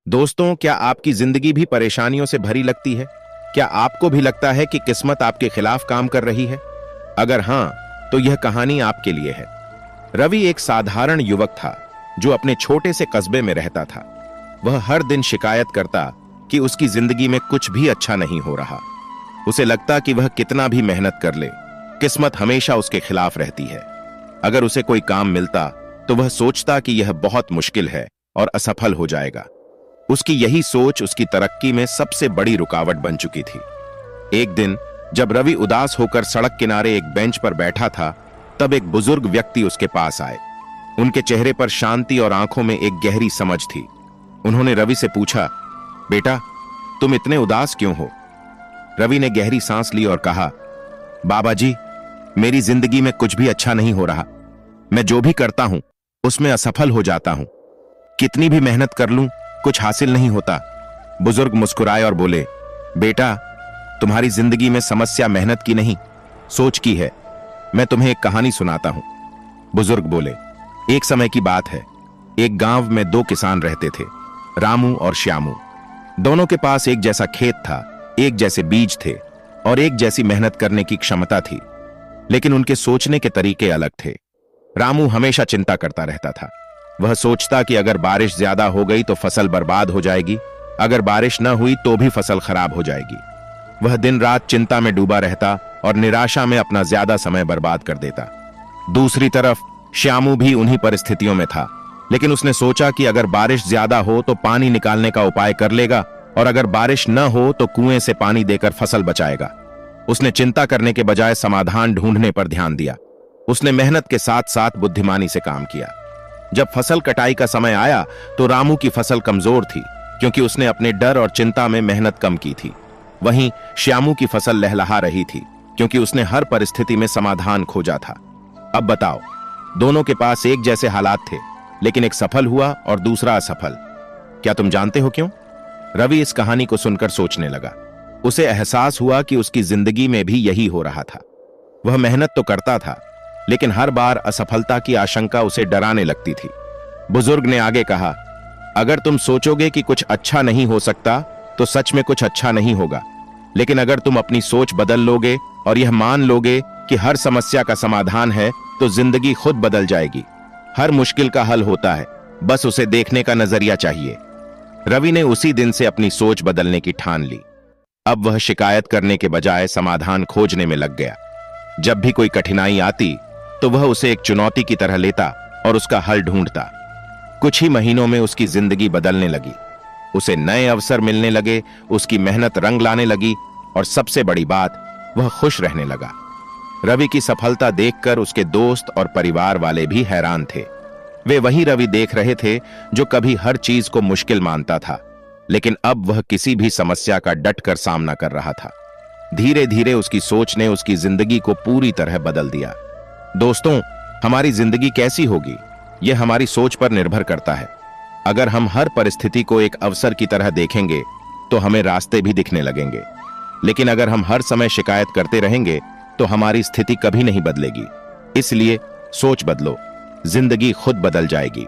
दोस्तों, क्या आपकी जिंदगी भी परेशानियों से भरी लगती है? क्या आपको भी लगता है कि किस्मत आपके खिलाफ काम कर रही है? अगर हां, तो यह कहानी आपके लिए है। रवि एक साधारण युवक था जो अपने छोटे से कस्बे में रहता था। वह हर दिन शिकायत करता कि उसकी जिंदगी में कुछ भी अच्छा नहीं हो रहा। उसे लगता कि वह कितना भी मेहनत कर ले, किस्मत हमेशा उसके खिलाफ रहती है। अगर उसे कोई काम मिलता तो वह सोचता कि यह बहुत मुश्किल है और असफल हो जाएगा। उसकी यही सोच उसकी तरक्की में सबसे बड़ी रुकावट बन चुकी थी। एक दिन जब रवि उदास होकर सड़क किनारे एक बेंच पर बैठा था, तब एक बुजुर्ग व्यक्ति उसके पास आए। उनके चेहरे पर शांति और आंखों में एक गहरी समझ थी। उन्होंने रवि से पूछा, बेटा, तुम इतने उदास क्यों हो? रवि ने गहरी सांस ली और कहा, बाबा जी, मेरी जिंदगी में कुछ भी अच्छा नहीं हो रहा। मैं जो भी करता हूं उसमें असफल हो जाता हूं। कितनी भी मेहनत कर लूं, कुछ हासिल नहीं होता। बुजुर्ग मुस्कुराए और बोले, बेटा, तुम्हारी जिंदगी में समस्या मेहनत की नहीं, सोच की है। मैं तुम्हें एक कहानी सुनाता हूं। बुजुर्ग बोले, एक समय की बात है। एक गांव में दो किसान रहते थे, रामू और श्यामू। दोनों के पास एक जैसा खेत था, एक जैसे बीज थे और एक जैसी मेहनत करने की क्षमता थी। लेकिन उनके सोचने के तरीके अलग थे। रामू हमेशा चिंता करता रहता था। वह सोचता कि अगर बारिश ज्यादा हो गई तो फसल बर्बाद हो जाएगी, अगर बारिश न हुई तो भी फसल खराब हो जाएगी। वह दिन रात चिंता में डूबा रहता और निराशा में अपना ज्यादा समय बर्बाद कर देता। दूसरी तरफ श्यामू भी उन्हीं परिस्थितियों में था, लेकिन उसने सोचा कि अगर बारिश ज्यादा हो तो पानी निकालने का उपाय कर लेगा और अगर बारिश न हो तो कुएं से पानी देकर फसल बचाएगा। उसने चिंता करने के बजाय समाधान ढूंढने पर ध्यान दिया। उसने मेहनत के साथ साथ बुद्धिमानी से काम किया। जब फसल कटाई का समय आया तो रामू की फसल कमजोर थी, क्योंकि उसने अपने डर और चिंता में मेहनत कम की थी। वहीं श्यामू की फसल लहलहा रही थी, क्योंकि उसने हर परिस्थिति में समाधान खोजा था। अब बताओ, दोनों के पास एक जैसे हालात थे, लेकिन एक सफल हुआ और दूसरा असफल। क्या तुम जानते हो क्यों? रवि इस कहानी को सुनकर सोचने लगा। उसे एहसास हुआ कि उसकी जिंदगी में भी यही हो रहा था। वह मेहनत तो करता था, लेकिन हर बार असफलता की आशंका उसे डराने लगती थी। बुजुर्ग ने आगे कहा, अगर तुम सोचोगे कि कुछ अच्छा नहीं हो सकता तो सच में कुछ अच्छा नहीं होगा। लेकिन अगर तुम अपनी सोच बदल लोगे और यह मान लोगे कि हर समस्या का समाधान है, तो जिंदगी खुद बदल जाएगी। हर मुश्किल का हल होता है, बस उसे देखने का नजरिया चाहिए। रवि ने उसी दिन से अपनी सोच बदलने की ठान ली। अब वह शिकायत करने के बजाय समाधान खोजने में लग गया। जब भी कोई कठिनाई आती तो वह उसे एक चुनौती की तरह लेता और उसका हल ढूंढता। कुछ ही महीनों में उसकी जिंदगी बदलने लगी। उसे नए अवसर मिलने लगे, उसकी मेहनत रंग लाने लगी और सबसे बड़ी बात, वह खुश रहने लगा। रवि की सफलता देखकर उसके दोस्त और परिवार वाले भी हैरान थे। वे वही रवि देख रहे थे जो कभी हर चीज को मुश्किल मानता था, लेकिन अब वह किसी भी समस्या का डटकर सामना कर रहा था। धीरे धीरे उसकी सोच ने उसकी जिंदगी को पूरी तरह बदल दिया। दोस्तों, हमारी जिंदगी कैसी होगी, यह हमारी सोच पर निर्भर करता है। अगर हम हर परिस्थिति को एक अवसर की तरह देखेंगे तो हमें रास्ते भी दिखने लगेंगे। लेकिन अगर हम हर समय शिकायत करते रहेंगे तो हमारी स्थिति कभी नहीं बदलेगी। इसलिए सोच बदलो, जिंदगी खुद बदल जाएगी।